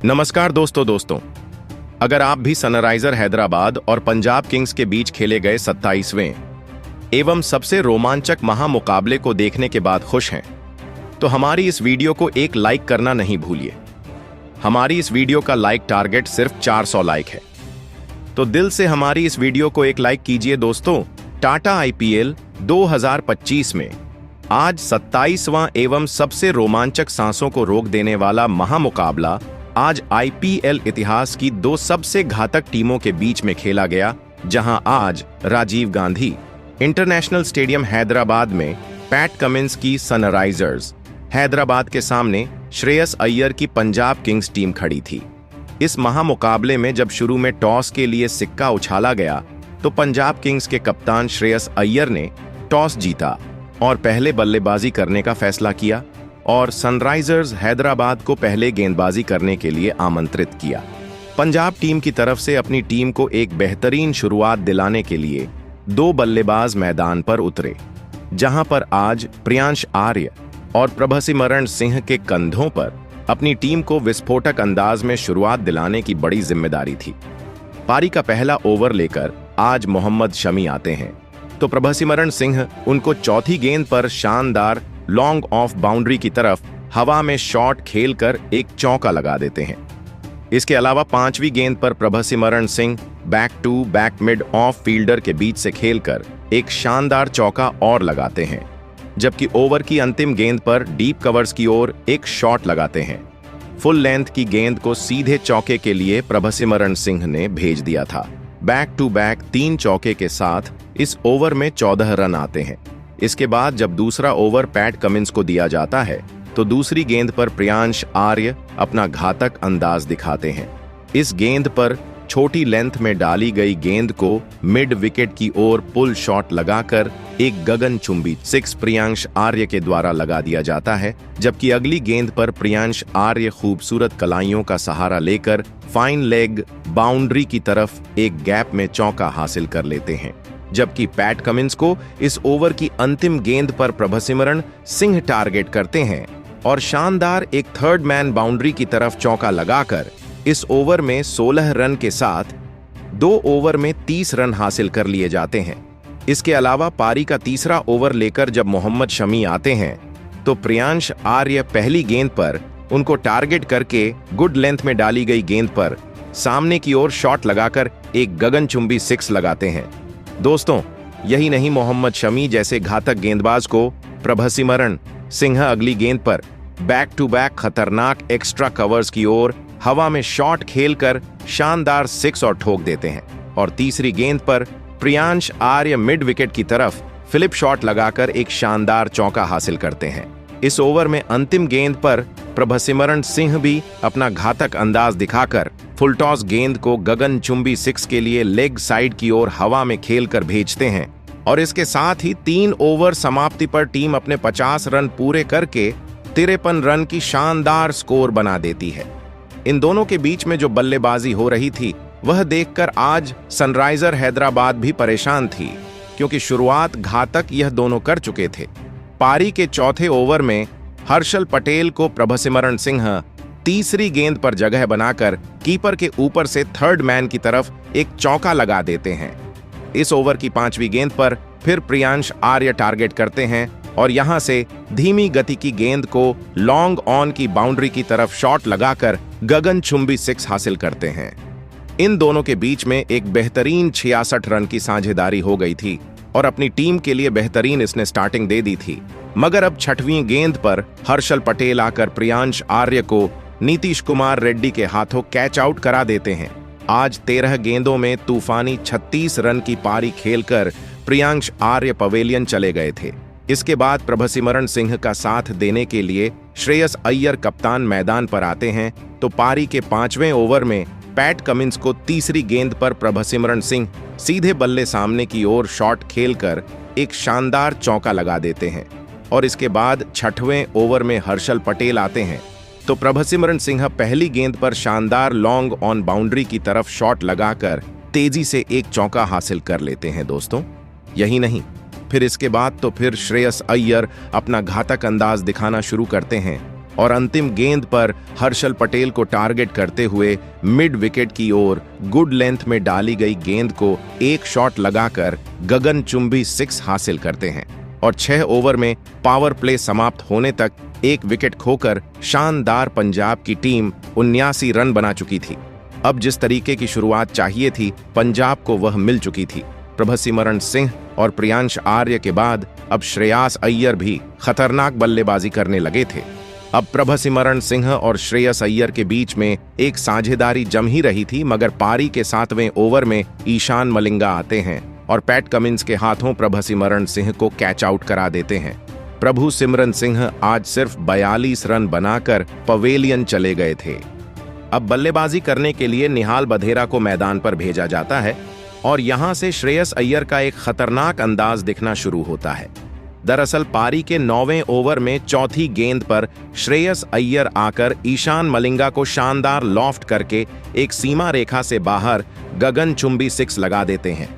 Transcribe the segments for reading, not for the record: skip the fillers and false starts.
नमस्कार दोस्तों, अगर आप भी सनराइजर हैदराबाद और पंजाब किंग्स के बीच खेले गए 27वें एवं सबसे रोमांचक महामुकाबले को देखने के बाद खुश हैं, तो हमारी इस वीडियो को एक लाइक करना नहीं भूलिए। हमारी इस वीडियो का लाइक टारगेट सिर्फ 400 लाइक है, तो दिल से हमारी इस वीडियो को एक लाइक कीजिए दोस्तों। टाटा आईपीएल 2025 में आज 27वां एवं सबसे रोमांचक सांसों को रोक देने वाला महामुकाबला आज आईपीएल इतिहास की दो सबसे घातक टीमों के बीच में खेला गया, जहां आज राजीव गांधी इंटरनेशनल स्टेडियम हैदराबाद में पैट कमिंस की सनराइजर्स हैदराबाद के सामने श्रेयस अय्यर की पंजाब किंग्स टीम खड़ी थी। इस महामुकाबले में जब शुरू में टॉस के लिए सिक्का उछाला गया तो पंजाब किंग्स के कप्तान श्रेयस अय्यर ने टॉस जीता और पहले बल्लेबाजी करने का फैसला किया और सनराइजर्स हैदराबाद को पहले गेंदबाजी करने के लिए आमंत्रित किया। पंजाब टीम की तरफ से अपनी टीम को एक बेहतरीन शुरुआत दिलाने के लिए दो बल्लेबाज मैदान पर उतरे, जहां पर आज प्रियांश आर्य और प्रभसिमरण सिंह के कंधों पर अपनी टीम को विस्फोटक अंदाज में शुरुआत दिलाने की बड़ी जिम्मेदारी थी। पारी का पहला ओवर लेकर आज मोहम्मद शमी आते हैं, तो प्रभसिमरण सिंह उनको चौथी गेंद पर शानदार लॉन्ग ऑफ बाउंड्री की तरफ हवा में शॉट खेलकर एक चौका लगा देते हैं। इसके अलावा पांचवी गेंद पर Prabhsimran Singh back to back mid off fielder के बीच से खेलकर एक शानदार चौका और लगाते हैं, जबकि ओवर की अंतिम गेंद पर डीप कवर्स की ओर एक शॉट लगाते हैं। फुल लेंथ की गेंद को सीधे चौके के लिए प्रभसिमरण सिंह ने भेज दिया था। बैक टू बैक 3 चौके के साथ इस ओवर में 14 रन आते हैं। इसके बाद जब दूसरा ओवर पैट कमिंस को दिया जाता है तो दूसरी गेंद पर प्रियांश आर्य अपना घातक अंदाज दिखाते हैं। इस गेंद पर छोटी लेंथ में डाली गई गेंद को मिड विकेट की ओर पुल शॉट लगाकर एक गगनचुंबी 6 प्रियांश आर्य के द्वारा लगा दिया जाता है, जबकि अगली गेंद पर प्रियांश आर्य खूबसूरत कलाइयों का सहारा लेकर फाइन लेग बाउंड्री की तरफ एक गैप में चौका हासिल कर लेते हैं, जबकि पैट कमिंस को इस ओवर की अंतिम गेंद पर प्रभसिमरण सिंह टारगेट करते हैं और शानदार एक थर्ड मैन बाउंड्री की तरफ चौका लगाकर इस ओवर में 16 रन के साथ 2 ओवर में 30 रन हासिल कर लिए जाते हैं। इसके अलावा पारी का तीसरा ओवर लेकर जब मोहम्मद शमी आते हैं तो प्रियांश आर्य पहली गेंद पर उनको टारगेट करके गुड लेंथ में डाली गई गेंद पर सामने की ओर शॉट लगाकर एक गगनचुंबी 6 लगाते हैं। दोस्तों, यही नहीं, मोहम्मद शमी जैसे घातक गेंदबाज को प्रभसिमरण सिंह अगली गेंद पर बैक टू बैक खतरनाक एक्स्ट्रा कवर्स की ओर हवा में शॉट खेलकर शानदार 6 और ठोक देते हैं और तीसरी गेंद पर प्रियांश आर्य मिड विकेट की तरफ फ्लिप शॉट लगाकर एक शानदार चौका हासिल करते हैं। इस ओवर में अंतिम गेंद पर प्रभसिमरण सिंह भी अपना घातक अंदाज दिखाकर फुल टॉस गेंद को गगनचुंबी 6 के लिए लेग साइड की ओर हवा में खेलकर भेजते हैं और इसके साथ ही 3 ओवर समाप्ति पर टीम अपने 50 रन पूरे करके 53 रन की शानदार स्कोर बना देती है। इन दोनों के बीच में जो बल्लेबाजी हो रही थी वह देखकर आज सनराइजर हैदराबाद भी परेशान थी, क्योंकि शुरुआत घातक यह दोनों कर चुके थे। पारी के चौथे ओवर में हर्षल पटेल को प्रभसिमरण सिंह तीसरी गेंद पर जगह बनाकर कीपर के ऊपर से थर्ड मैन की तरफ एक चौका लगा देते हैं। इस ओवर की 5वीं गेंद पर फिर प्रियांश आर्य टारगेट करते हैं और यहां से धीमी गति की गेंद को लॉन्ग ऑन की बाउंड्री की तरफ शॉट लगाकर गगनचुंबी 6 हासिल करते हैं। इन दोनों के बीच में एक बेहतरीन 66 रन की साझेदारी हो गई थी और अपनी टीम के लिए बेहतरीन इसने स्टार्टिंग दे दी थी। मगर अब 6वीं गेंद पर हर्षल पटेल आकर प्रियांश आर्य को नीतीश कुमार रेड्डी के हाथों कैच आउट करा देते हैं। आज 13 गेंदों में तूफानी 36 रन की पारी खेलकर प्रियांश आर्य पवेलियन चले गए थे। इसके बाद प्रभसिमरण सिंह का साथ देने के लिए श्रेयस अय्यर कप्तान मैदान पर आते हैं, तो पारी के 5वें ओवर में पैट कमिंस को तीसरी गेंद पर प्रभसिमरण सिंह सीधे बल्ले सामने की ओर शॉट खेलकर एक शानदार चौका लगा देते हैं और इसके बाद 6वें ओवर में हर्षल पटेल आते हैं, तो प्रभसिमरण सिंह पहली गेंद पर शानदार लॉन्ग ऑन बाउंड्री की तरफ शॉट लगाकर तेजी से एक चौका हासिल कर लेते हैं। दोस्तों, यही नहीं, फिर इसके बाद तो फिर श्रेयस अय्यर अपना घातक अंदाज दिखाना शुरू करते हैं और अंतिम गेंद पर हर्षल पटेल को टारगेट करते हुए मिड विकेट की ओर गुड लेंथ में डाली गई गेंद को एक शॉट लगाकर गगनचुंबी 6 हासिल करते हैं और 6 ओवर में पावर प्ले समाप्त होने तक 1 विकेट खोकर शानदार पंजाब की टीम 79 रन बना चुकी थी। अब जिस तरीके की शुरुआत चाहिए थी पंजाब को वह मिल चुकी थी। प्रभसिमरण सिंह और प्रियांश आर्य के बाद अब श्रेयस अय्यर भी खतरनाक बल्लेबाजी करने लगे थे। अब प्रभसिमरण सिंह और श्रेयस अय्यर के बीच में एक साझेदारी जम ही रही थी, मगर पारी के 7वें ओवर में ईशान मलिंगा आते हैं और पैट कमिंस के हाथों प्रभसिमरण सिंह को कैच आउट करा देते हैं। प्रभु सिमरन सिंह आज सिर्फ 42 रन बनाकर पवेलियन चले गए थे। अब बल्लेबाजी करने के लिए निहाल बधेरा को मैदान पर भेजा जाता है और यहां से श्रेयस अय्यर का एक खतरनाक अंदाज दिखना शुरू होता है। दरअसल पारी के 9वें ओवर में चौथी गेंद पर श्रेयस अय्यर आकर ईशान मलिंगा को शानदार लॉफ्ट करके एक सीमा रेखा से बाहर गगनचुंबी 6 लगा देते हैं।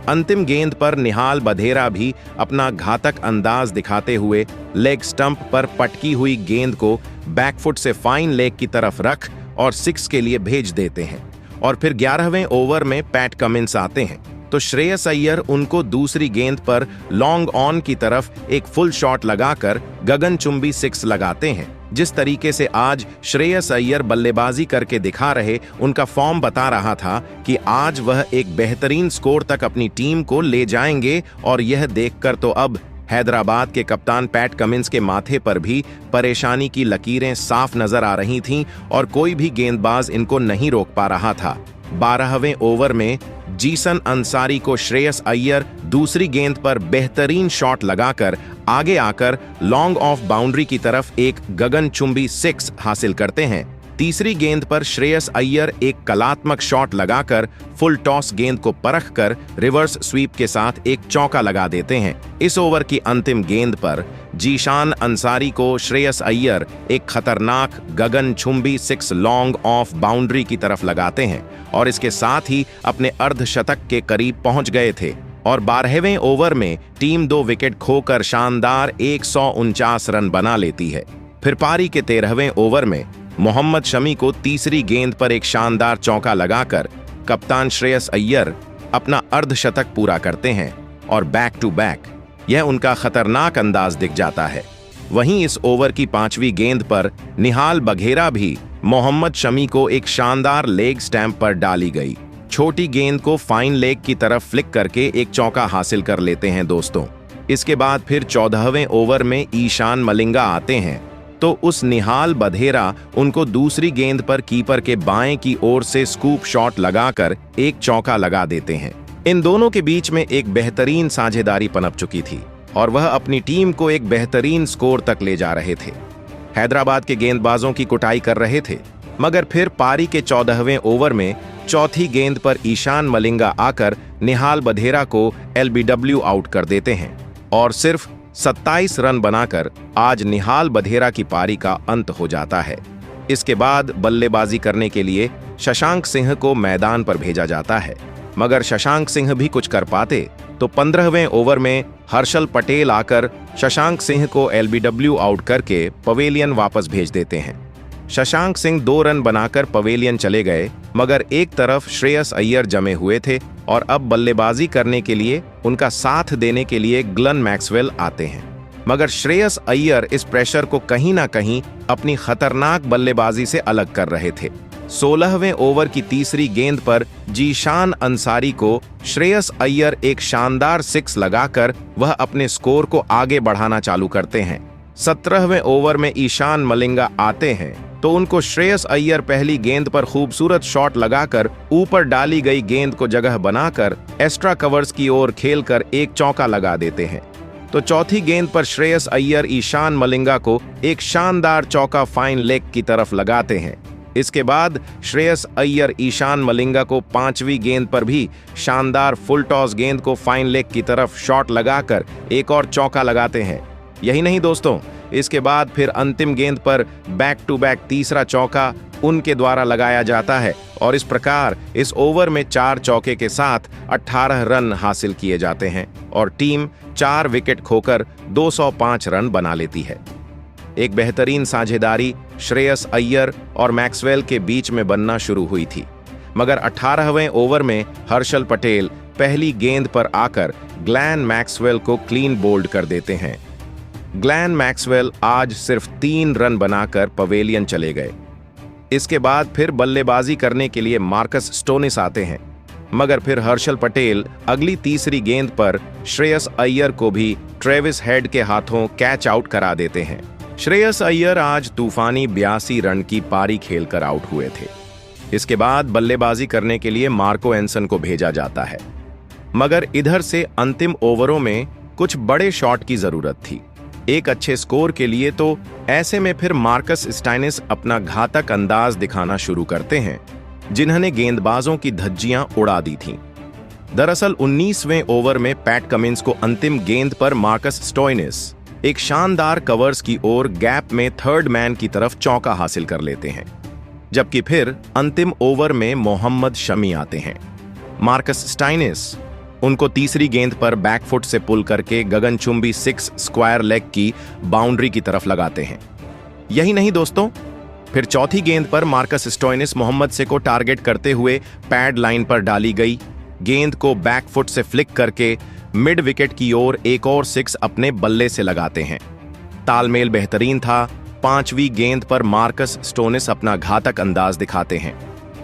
अंतिम गेंद पर निहाल बधेरा भी अपना घातक अंदाज दिखाते हुए लेग स्टंप पर पटकी हुई गेंद को बैकफुट से फाइन लेग की तरफ रख और 6 के लिए भेज देते हैं। और फिर 11वें ओवर में पैट कमिंस आते हैं तो श्रेयस अय्यर उनको दूसरी गेंद पर लॉन्ग ऑन की तरफ एक फुल शॉट लगाकर गगनचुंबी 6 लगाते हैं। जिस तरीके से आज श्रेयस अय्यर बल्लेबाजी करके दिखा रहे, उनका फॉर्म बता रहा था कि आज वह एक बेहतरीन स्कोर तक अपनी टीम को ले जाएंगे। और यह देखकर तो अब हैदराबाद के कप्तान पैट कमिंस के माथे पर भी परेशानी की लकीरें साफ नजर आ रही थीं और कोई भी गेंदबाज इनको नहीं रोक पा रहा था। 12वें ओवर में जीसन अंसारी को श्रेयस अय्यर दूसरी गेंद पर बेहतरीन शॉट लगाकर आगे आकर लॉन्ग ऑफ बाउंड्री की तरफ एक गगनचुंबी 6 हासिल करते हैं। तीसरी गेंद पर श्रेयस अय्यर एक कलात्मक शॉट लगाकर फुल टॉस गेंद को परखकर रिवर्स स्वीप के साथ एक चौका लगा देते हैं। इस ओवर की अंतिम गेंद पर जीशान अंसारी को श्रेयस अय्यर एक खतरनाक गगनचुंबी 6 लॉन्ग ऑफ बाउंड्री की तरफ लगाते हैं और इसके साथ ही अपने अर्धशतक के करीब पहुंच गए थे। और 12वें ओवर में टीम 2 विकेट खोकर शानदार 149 रन बना लेती है। फिर पारी के 13वें ओवर में मोहम्मद शमी को तीसरी गेंद पर एक शानदार चौका लगाकर कप्तान श्रेयस अय्यर अपना अर्धशतक पूरा करते हैं और बैक टू बैक यह उनका खतरनाक अंदाज दिख जाता है। वहीं इस ओवर की 5वीं गेंद पर निहाल बघेरा भी मोहम्मद शमी को एक शानदार लेग स्टैंप पर डाली गई छोटी गेंद को फाइन लेग की तरफ फ्लिक करके एक चौका हासिल कर लेते हैं दोस्तों। इसके बाद फिर 14वें ओवर में ईशान मलिंगा आते हैं तो उस निहाल बधेरा उनको दूसरी गेंद पर कीपर के बाएं की ओर से स्कूप शॉट लगाकर एक चौका लगा देते हैं। इन दोनों के बीच में एक बेहतरीन साझेदारी पनप चुकी थी और वह अपनी टीम को एक बेहतरीन स्कोर तक ले जा रहे थे। हैदराबाद के गेंदबाजों की कुटाई कर रहे थे, मगर फिर पारी के 14वें ओवर में चौथी गेंद पर ईशान मलिंगा आकर निहाल बधेरा को एलबीडब्ल्यू आउट कर देते हैं और सिर्फ 27 रन बनाकर आज निहाल बधेरा की पारी का अंत हो जाता है। इसके बाद बल्लेबाजी करने के लिए शशांक सिंह को मैदान पर भेजा जाता है, मगर शशांक सिंह भी कुछ कर पाते तो 15वें ओवर में हर्षल पटेल आकर शशांक सिंह को एलबीडब्ल्यू आउट करके पवेलियन वापस भेज देते हैं। शशांक सिंह 2 रन बनाकर पवेलियन चले गए, मगर एक तरफ श्रेयस अय्यर जमे हुए थे और अब बल्लेबाजी करने के लिए उनका साथ देने के लिए ग्लेन मैक्सवेल आते हैं। मगर श्रेयस अय्यर इस प्रेशर को कहीं ना कहीं अपनी खतरनाक बल्लेबाजी से अलग कर रहे थे। 16वें ओवर की तीसरी गेंद पर जीशान अंसारी को श्रेयस अय्यर एक शानदार 6 लगाकर वह अपने स्कोर को आगे बढ़ाना चालू करते हैं। 17वें ओवर में ईशान मलिंगा आते हैं तो उनको श्रेयस अय्यर पहली गेंद पर खूबसूरत शॉट लगाकर ऊपर डाली गई गेंद को जगह बनाकर एक्स्ट्रा कवर्स की ओर खेलकर एक चौका लगा देते हैं। तो चौथी गेंद पर श्रेयस अय्यर ईशान मलिंगा को एक शानदार चौका फाइन लेग की तरफ लगाते हैं। इसके बाद श्रेयस अय्यर ईशान मलिंगा को 5वीं गेंद पर भी शानदार फुल टॉस गेंद को फाइन लेग की तरफ शॉट लगाकर एक और चौका लगाते हैं। यही नहीं दोस्तों, इसके बाद फिर अंतिम गेंद पर बैक टू बैक तीसरा चौका उनके द्वारा लगाया जाता है और इस प्रकार इस ओवर में 4 चौके के साथ 18 रन हासिल किए जाते हैं और टीम 4 विकेट खोकर 205 रन बना लेती है। एक बेहतरीन साझेदारी श्रेयस अय्यर और मैक्सवेल के बीच में बनना शुरू हुई थी। मगर 18वें ओवर में हर्षल पटेल पहली गेंद पर आकर ग्लेन मैक्सवेल को क्लीन बोल्ड कर देते हैं। ग्लेन मैक्सवेल आज सिर्फ 3 रन बनाकर पवेलियन चले गए। इसके बाद फिर बल्लेबाजी करने के लिए मार्कस स्टोनिस आते हैं, मगर फिर हर्षल पटेल अगली तीसरी गेंद पर श्रेयस अय्यर को भी ट्रेविस हेड के हाथों कैच आउट करा देते हैं। श्रेयस अय्यर आज तूफानी 82 रन की पारी खेलकर आउट हुए थे। इसके बाद बल्लेबाजी करने के लिए मार्को एंसन को भेजा जाता है, मगर इधर से अंतिम ओवरों में कुछ बड़े शॉट की जरूरत थी एक अच्छे स्कोर के लिए। तो ऐसे में फिर मार्कस स्टाइनिस अपना घातक अंदाज दिखाना शुरू करते हैं, जिन्होंने गेंदबाजों की धज्जियां उड़ा दी थीं। दरअसल 19वें ओवर में पैट कमिंस को अंतिम गेंद पर मार्कस स्टोइनिस एक शानदार कवर्स की ओर गैप में थर्ड मैन की तरफ चौका हासिल कर लेते हैं, जबकि फिर अंतिम ओवर में मोहम्मद शमी आते हैं। मार्कस स्टाइनिस उनको तीसरी गेंद पर बैकफुट से पुल करके गगनचुंबी 6 स्क्वायर लेग की बाउंड्री की तरफ लगाते हैं। यही नहीं दोस्तों, फिर चौथी गेंद पर मार्कस स्टोइनिस मोहम्मद से को टारगेट करते हुए पैड लाइन पर डाली गई गेंद को बैकफुट से फ्लिक करके मिड विकेट की ओर एक और 6 अपने बल्ले से लगाते हैं। तालमेल बेहतरीन था। 5वीं गेंद पर मार्कस स्टोइनिस अपना घातक अंदाज दिखाते हैं।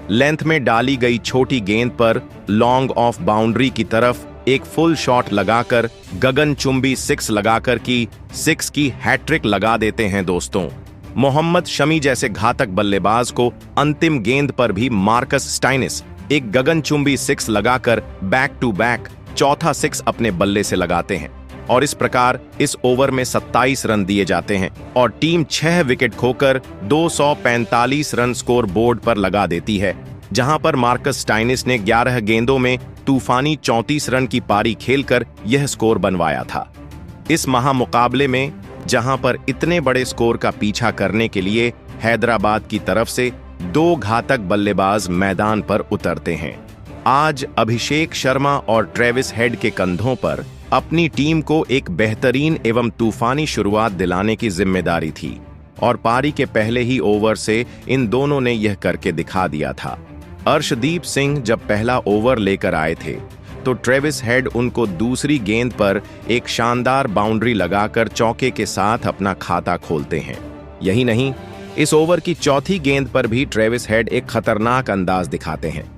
लेंथ में डाली गई छोटी गेंद पर लॉन्ग ऑफ बाउंड्री की तरफ एक फुल शॉट लगाकर गगनचुंबी 6 लगाकर की 6 की हैट्रिक लगा देते हैं दोस्तों। मोहम्मद शमी जैसे घातक बल्लेबाज को अंतिम गेंद पर भी मार्कस स्टाइनिस एक गगनचुंबी 6 लगाकर बैक टू बैक चौथा 6 अपने बल्ले से लगाते हैं और इस प्रकार इस ओवर में 27 रन दिए जाते हैं और टीम 6 विकेट खोकर 245 रन स्कोर बोर्ड पर लगा देती है, जहां पर मार्कस स्टाइनिस ने 11 गेंदों में तूफानी 34 रन की पारी खेलकर यह स्कोर बनवाया था। इस महामुकाबले में जहां पर इतने बड़े स्कोर का पीछा करने के लिए हैदराबाद की तरफ से 2 घातक बल्लेबाज मैदान पर उतरते हैं। आज अभिषेक शर्मा और ट्रेविस हेड के कंधों पर अपनी टीम को एक बेहतरीन एवं तूफानी शुरुआत दिलाने की जिम्मेदारी थी और पारी के पहले ही ओवर से इन दोनों ने यह करके दिखा दिया था। अर्शदीप सिंह जब पहला ओवर लेकर आए थे तो ट्रेविस हेड उनको दूसरी गेंद पर एक शानदार बाउंड्री लगाकर चौके के साथ अपना खाता खोलते हैं। यही नहीं, इस ओवर की चौथी गेंद पर भी ट्रेविस हेड एक खतरनाक अंदाज दिखाते हैं।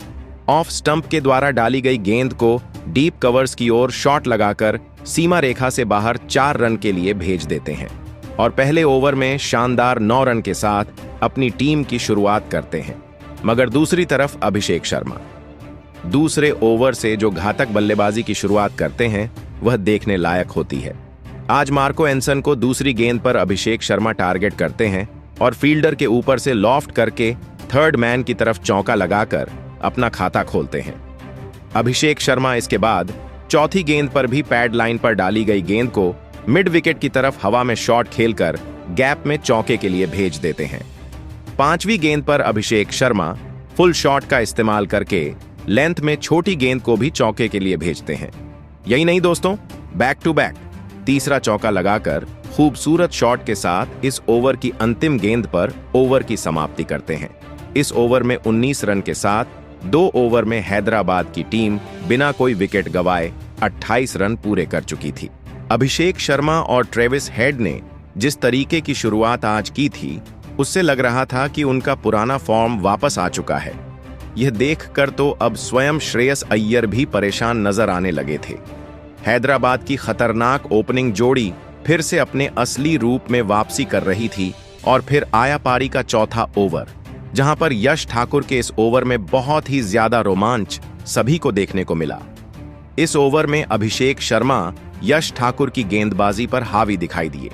ऑफ स्टंप के द्वारा डाली गई गेंद को डीप कवर्स की ओर शॉट लगाकर सीमा रेखा से बाहर 4 रन के लिए भेज देते हैं और पहले ओवर में शानदार 9 रन के साथ अपनी टीम की शुरुआत करते हैं। मगर दूसरी तरफ अभिषेक शर्मा दूसरे ओवर से जो घातक बल्लेबाजी की शुरुआत करते हैं वह देखने लायक होती है। आज मार्को एंसन को दूसरी गेंद पर अभिषेक शर्मा टारगेट करते हैं और फील्डर के ऊपर से लॉफ्ट करके थर्ड मैन की तरफ चौका लगाकर अपना खाता खोलते हैं। अभिषेक शर्मा इसके बाद चौथी गेंद पर भी पैड लाइन पर डाली गई गेंद को मिड विकेट की तरफ हवा में शॉट खेलकर गैप में चौके के लिए भेज देते हैं। 5वीं गेंद पर अभिषेक शर्मा फुल शॉट का इस्तेमाल करके लेंथ में छोटी गेंद को भी चौके के लिए भेजते हैं। यही नहीं दोस्तों, बैक टू बैक तीसरा चौका लगाकर खूबसूरत शॉट के साथ इस ओवर की अंतिम गेंद पर ओवर की समाप्ति करते हैं। इस ओवर में 19 रन के साथ 2 ओवर में हैदराबाद की टीम बिना कोई विकेट गवाए 28 रन पूरे कर चुकी थी। अभिषेक शर्मा और ट्रेविस हेड ने जिस तरीके की शुरुआत आज की थी उससे लग रहा था कि उनका पुराना फॉर्म वापस आ चुका है। यह देखकर तो अब स्वयं श्रेयस अय्यर भी परेशान नजर आने लगे थे। हैदराबाद की खतरनाक ओपनिंग जोड़ी फिर से अपने असली रूप में वापसी कर रही थी और फिर आया पारी का चौथा ओवर, जहां पर यश ठाकुर के इस ओवर में बहुत ही ज्यादा रोमांच सभी को देखने को मिला। इस ओवर में अभिषेक शर्मा यश ठाकुर की गेंदबाजी पर हावी दिखाई दिए,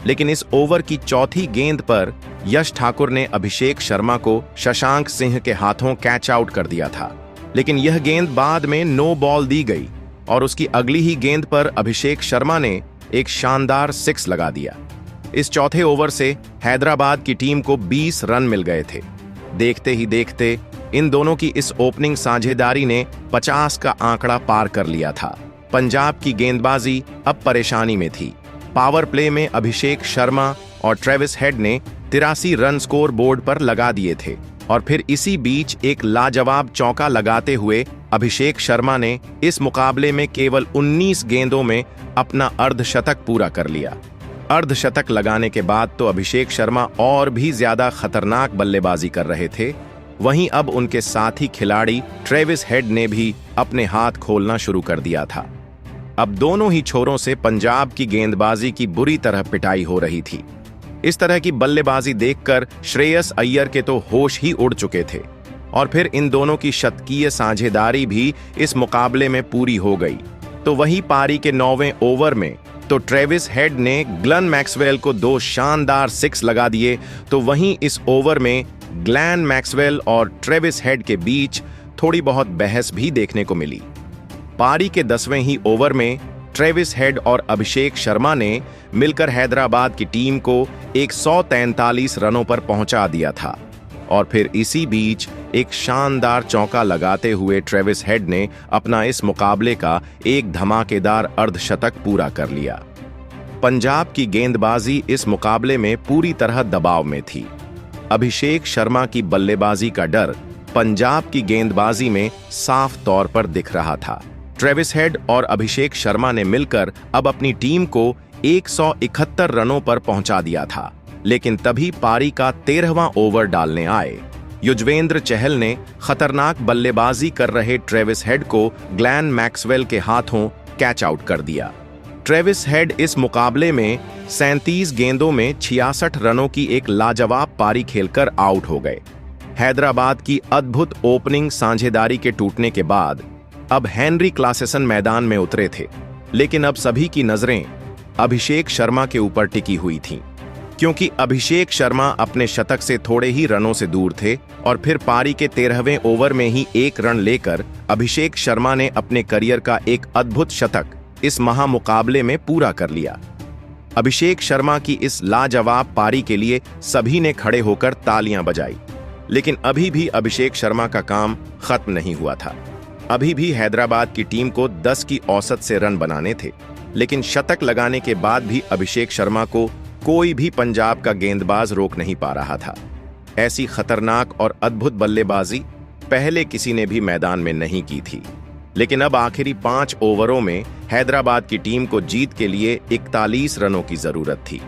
लेकिन इस ओवर की चौथी गेंद पर यश ठाकुर ने अभिषेक शर्मा को शशांक सिंह के हाथों कैच आउट कर दिया था, लेकिन यह गेंद बाद में नो बॉल दी गई और उसकी अगली ही गेंद पर अभिषेक शर्मा ने एक शानदार 6 लगा दिया। इस चौथे ओवर से हैदराबाद की टीम को 20 रन मिल गए थे। देखते ही देखते इन दोनों की इस ओपनिंग साझेदारी ने 50 का आंकड़ा पार कर लिया था। पंजाब की गेंदबाजी अब परेशानी में थी। पावर प्ले में अभिषेक शर्मा और ट्रेविस हेड ने 83 रन स्कोर बोर्ड पर लगा दिए थे। और फिर इसी बीच एक लाजवाब चौका लगाते हुए अभिषेक शर्मा ने इस मुकाबले में केवल 19 गेंदों में अपना अर्धशतक पूरा कर लिया। अर्धशतक लगाने के बाद तो अभिषेक शर्मा और भी ज्यादा खतरनाक बल्लेबाजी कर रहे थे। वहीं अब उनके साथी खिलाड़ी ट्रेविस हेड ने भी अपने हाथ खोलना शुरू कर दिया था। अब दोनों ही छोरों से पंजाब की गेंदबाजी की बुरी तरह पिटाई हो रही थी। इस तरह की बल्लेबाजी देखकर श्रेयस अय्यर के तो होश ही उड़ चुके थे। और फिर इन दोनों की शतकीय साझेदारी भी इस मुकाबले में पूरी हो गई। तो वही पारी के 9वें ओवर में तो ट्रेविस हेड ने ग्लेन मैक्सवेल को 2 शानदार 6 लगा दिए। तो वहीं इस ओवर में ग्लेन मैक्सवेल और ट्रेविस हेड के बीच थोड़ी बहुत बहस भी देखने को मिली। पारी के 10वें ही ओवर में ट्रेविस हेड और अभिषेक शर्मा ने मिलकर हैदराबाद की टीम को 143 रनों पर पहुंचा दिया था। और फिर इसी बीच एक शानदार चौका लगाते हुए ट्रेविस हेड ने अपना इस मुकाबले का एक धमाकेदार अर्धशतक पूरा कर लिया। पंजाब की गेंदबाजी इस मुकाबले में पूरी तरह दबाव में थी। अभिषेक शर्मा की बल्लेबाजी का डर पंजाब की गेंदबाजी में साफ तौर पर दिख रहा था। ट्रेविस हेड और अभिषेक शर्मा ने मिलकर अब अपनी टीम को 171 रनों पर पहुंचा दिया था। लेकिन तभी पारी का 13वां ओवर डालने आए युजवेंद्र चहल ने खतरनाक बल्लेबाजी कर रहे ट्रेविस हेड को ग्लेन मैक्सवेल के हाथों कैच आउट कर दिया। ट्रेविस हेड इस मुकाबले में 37 गेंदों में 66 रनों की एक लाजवाब पारी खेलकर आउट हो गए। हैदराबाद की अद्भुत ओपनिंग साझेदारी के टूटने के बाद अब हेनरी क्लासेसन मैदान में उतरे थे। लेकिन अब सभी की नजरें अभिषेक शर्मा के ऊपर टिकी हुई थीं, क्योंकि अभिषेक शर्मा अपने शतक से थोड़े ही रनों से दूर थे। और फिर पारी के 13वें ओवर में ही 1 रन लेकर अभिषेक शर्मा ने अपने करियर का एक अद्भुत शतक इस महामुकाबले में पूरा कर लिया। अभिषेक शर्मा की इस लाजवाब पारी के लिए सभी ने खड़े होकर तालियां बजाई। लेकिन अभी भी अभिषेक शर्मा का काम खत्म नहीं हुआ था। अभी भी हैदराबाद की टीम को 10 की औसत से रन बनाने थे। लेकिन शतक लगाने के बाद भी अभिषेक शर्मा को कोई भी पंजाब का गेंदबाज रोक नहीं पा रहा था। ऐसी खतरनाक और अद्भुत बल्लेबाजी पहले किसी ने भी मैदान में नहीं की थी। लेकिन अब आखिरी 5 ओवरों में हैदराबाद की टीम को जीत के लिए 41 रनों की जरूरत थी।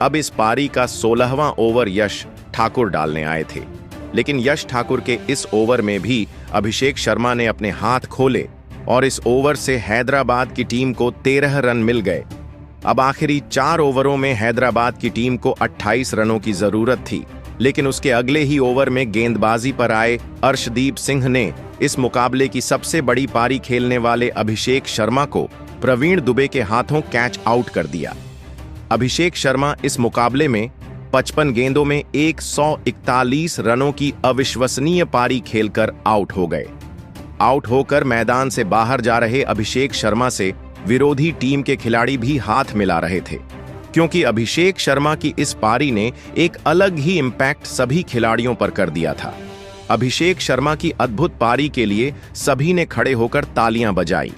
अब इस पारी का 16वां ओवर यश ठाकुर डालने आए थे। लेकिन यश ठाकुर के इस ओवर में भी अभिषेक शर्मा ने अपने हाथ खोले और इस ओवर से हैदराबाद की टीम को 13 रन मिल गए। अब आखिरी 4 ओवरों में हैदराबाद की टीम को 28 रनों की जरूरत थी। लेकिन उसके अगले ही ओवर में गेंदबाजी पर आए अर्शदीप सिंह ने इस मुकाबले की सबसे बड़ी पारी खेलने वाले अभिषेक शर्मा को प्रवीण दुबे के हाथों कैच आउट कर दिया। अभिषेक शर्मा इस मुकाबले में 55 गेंदों में 141 रनों की अविश्वसनीय पारी खेलकर आउट हो गए। आउट होकर मैदान से बाहर जा रहे अभिषेक शर्मा से विरोधी टीम के खिलाड़ी भी हाथ मिला रहे थे, क्योंकि अभिषेक शर्मा की इस पारी ने एक अलग ही इंपैक्ट सभी खिलाड़ियों पर कर दिया था। अभिषेक शर्मा की अद्भुत पारी के लिए सभी ने खड़े होकर तालियां बजाई।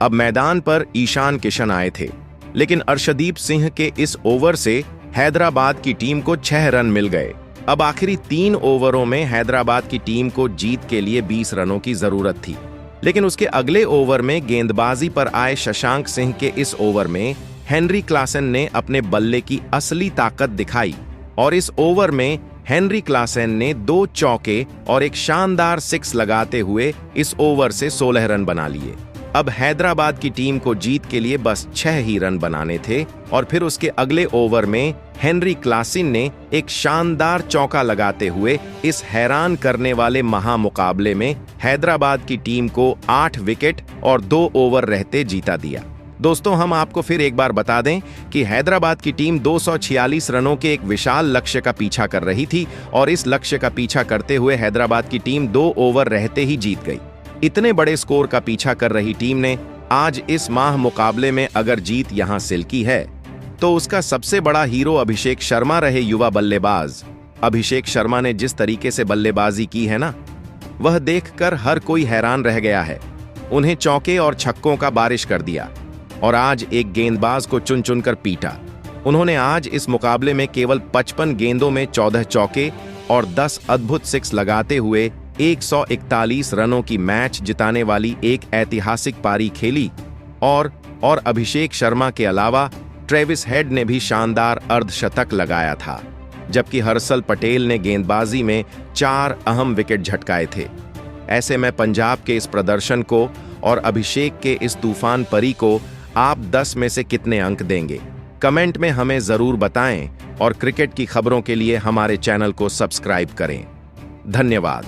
अब मैदान पर ईशान किशन आए थे, लेकिन अर्शदीप सिंह के इस ओवर से हैदराबाद की टीम को 6 रन मिल गए। अब आखिरी 3 ओवरों में हैदराबाद की टीम को जीत के लिए 20 रनों की जरूरत थी। लेकिन उसके अगले ओवर में गेंदबाजी पर आए शशांक सिंह के इस ओवर में हेनरी क्लासेन ने अपने बल्ले की असली ताकत दिखाई और इस ओवर में हेनरी क्लासेन ने 2 चौके और एक शानदार 6 लगाते हुए इस ओवर से 16 रन बना लिए। अब हैदराबाद की टीम को जीत के लिए बस 6 ही रन बनाने थे और फिर उसके अगले ओवर में हेनरी क्लासेन ने एक शानदार चौका लगाते हुए इस हैरान करने वाले महामुकाबले में हैदराबाद की टीम को 8 विकेट और 2 ओवर रहते जीता दिया। दोस्तों, हम आपको फिर एक बार बता दें कि हैदराबाद की टीम 246 रनों के एक विशाल लक्ष्य का पीछा कर रही थी और इस लक्ष्य का पीछा करते हुए हैदराबाद की टीम 2 ओवर रहते ही जीत गई। इतने बड़े स्कोर का पीछा कर रही टीम ने आज इस माह मुकाबले में अगर जीत यहां हासिल की है तो उसका सबसे बड़ा हीरो अभिषेक शर्मा रहे युवा बल्लेबाज। अभिषेक शर्मा ने जिस तरीके से बल्लेबाजी की है ना, वह देखकर हर कोई हैरान रह गया है। उन्हें चौके और छक्कों का बारिश कर दिया और आज एक गेंदबाज को चुन चुनकर पीटा। उन्होंने आज इस मुकाबले में केवल 55 गेंदों में 14 चौके और 10 अद्भुत सिक्स लगाते हुए 141 रनों की मैच जिताने वाली एक ऐतिहासिक पारी खेली और अभिषेक शर्मा के अलावा ट्रेविस हेड ने भी शानदार अर्धशतक लगाया था, जबकि हर्षल पटेल ने गेंदबाजी में 4 अहम विकेट झटकाए थे। ऐसे में पंजाब के इस प्रदर्शन को और अभिषेक के इस तूफान परी को आप 10 में से कितने अंक देंगे? कमेंट में हमें जरूर बताएं और क्रिकेट की खबरों के लिए हमारे चैनल को सब्सक्राइब करें। धन्यवाद।